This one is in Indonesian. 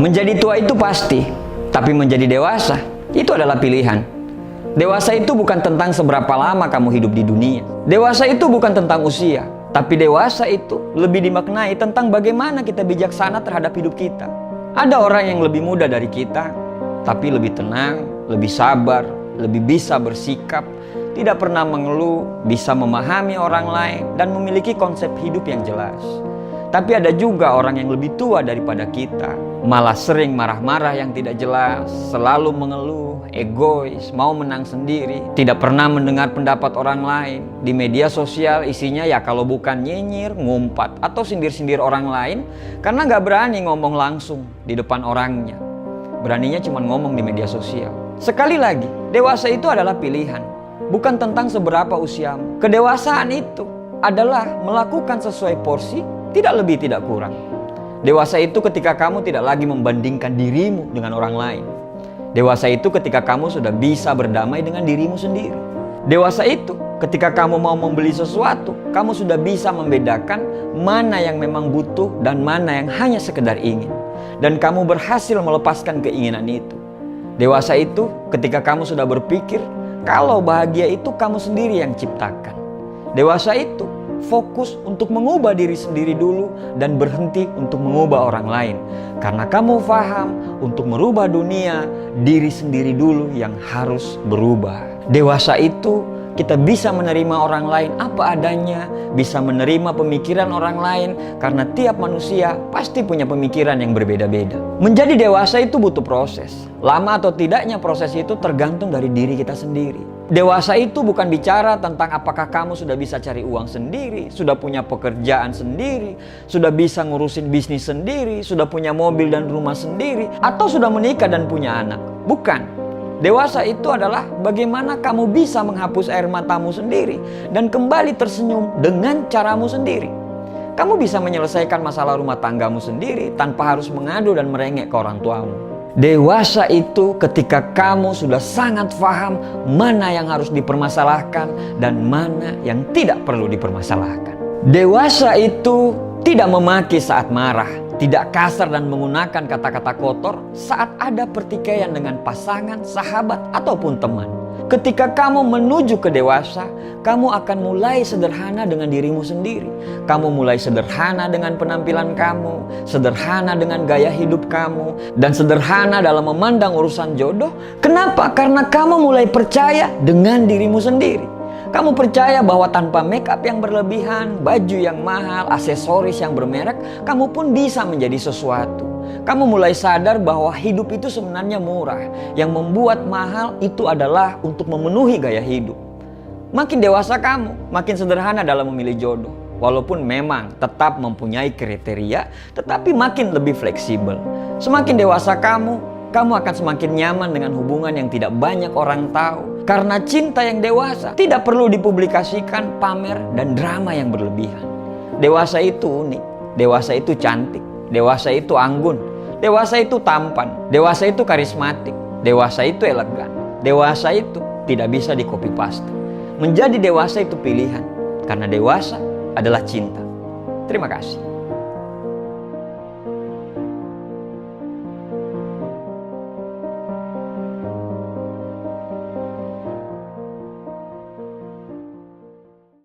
Menjadi tua itu pasti, tapi menjadi dewasa itu adalah pilihan. Dewasa itu bukan tentang seberapa lama kamu hidup di dunia. Dewasa itu bukan tentang usia, tapi dewasa itu lebih dimaknai tentang bagaimana kita bijaksana terhadap hidup kita. Ada orang yang lebih muda dari kita, tapi lebih tenang, lebih sabar, lebih bisa bersikap, tidak pernah mengeluh, bisa memahami orang lain, dan memiliki konsep hidup yang jelas. Tapi ada juga orang yang lebih tua daripada kita, malah sering marah-marah yang tidak jelas, selalu mengeluh, egois, mau menang sendiri, tidak pernah mendengar pendapat orang lain. Di media sosial isinya ya kalau bukan nyinyir, ngumpat, atau sindir-sindir orang lain, karena gak berani ngomong langsung di depan orangnya. Beraninya cuma ngomong di media sosial. Sekali lagi, dewasa itu adalah pilihan, bukan tentang seberapa usiamu. Kedewasaan itu adalah melakukan sesuai porsi, tidak lebih tidak kurang. Dewasa itu ketika kamu tidak lagi membandingkan dirimu dengan orang lain. Dewasa itu ketika kamu sudah bisa berdamai dengan dirimu sendiri. Dewasa itu ketika kamu mau membeli sesuatu, kamu sudah bisa membedakan mana yang memang butuh dan mana yang hanya sekedar ingin. Dan kamu berhasil melepaskan keinginan itu. Dewasa itu ketika kamu sudah berpikir kalau bahagia itu kamu sendiri yang ciptakan. Dewasa itu fokus untuk mengubah diri sendiri dulu dan berhenti untuk mengubah orang lain. Karena kamu paham untuk merubah dunia, diri sendiri dulu yang harus berubah. Dewasa itu kita bisa menerima orang lain apa adanya, bisa menerima pemikiran orang lain, karena tiap manusia pasti punya pemikiran yang berbeda-beda. Menjadi dewasa itu butuh proses. Lama atau tidaknya proses itu tergantung dari diri kita sendiri. Dewasa itu bukan bicara tentang apakah kamu sudah bisa cari uang sendiri, sudah punya pekerjaan sendiri, sudah bisa ngurusin bisnis sendiri, sudah punya mobil dan rumah sendiri, atau sudah menikah dan punya anak. Bukan. Dewasa itu adalah bagaimana kamu bisa menghapus air matamu sendiri dan kembali tersenyum dengan caramu sendiri. Kamu bisa menyelesaikan masalah rumah tanggamu sendiri tanpa harus mengadu dan merengek ke orang tuamu. Dewasa itu ketika kamu sudah sangat paham mana yang harus dipermasalahkan dan mana yang tidak perlu dipermasalahkan. Dewasa itu tidak memaki saat marah, tidak kasar dan menggunakan kata-kata kotor saat ada pertikaian dengan pasangan, sahabat, ataupun teman. Ketika kamu menuju ke dewasa, kamu akan mulai sederhana dengan dirimu sendiri. Kamu mulai sederhana dengan penampilan kamu, sederhana dengan gaya hidup kamu, dan sederhana dalam memandang urusan jodoh. Kenapa? Karena kamu mulai percaya dengan dirimu sendiri. Kamu percaya bahwa tanpa make up yang berlebihan, baju yang mahal, aksesoris yang bermerek, kamu pun bisa menjadi sesuatu. Kamu mulai sadar bahwa hidup itu sebenarnya murah. Yang membuat mahal itu adalah untuk memenuhi gaya hidup. Makin dewasa kamu, makin sederhana dalam memilih jodoh. Walaupun memang tetap mempunyai kriteria, tetapi makin lebih fleksibel. Semakin dewasa kamu akan semakin nyaman dengan hubungan yang tidak banyak orang tahu. Karena cinta yang dewasa tidak perlu dipublikasikan, pamer, dan drama yang berlebihan. Dewasa itu unik, dewasa itu cantik, dewasa itu anggun, dewasa itu tampan, dewasa itu karismatik, dewasa itu elegan, dewasa itu tidak bisa di copy paste. Menjadi dewasa itu pilihan, karena dewasa adalah cinta. Terima kasih.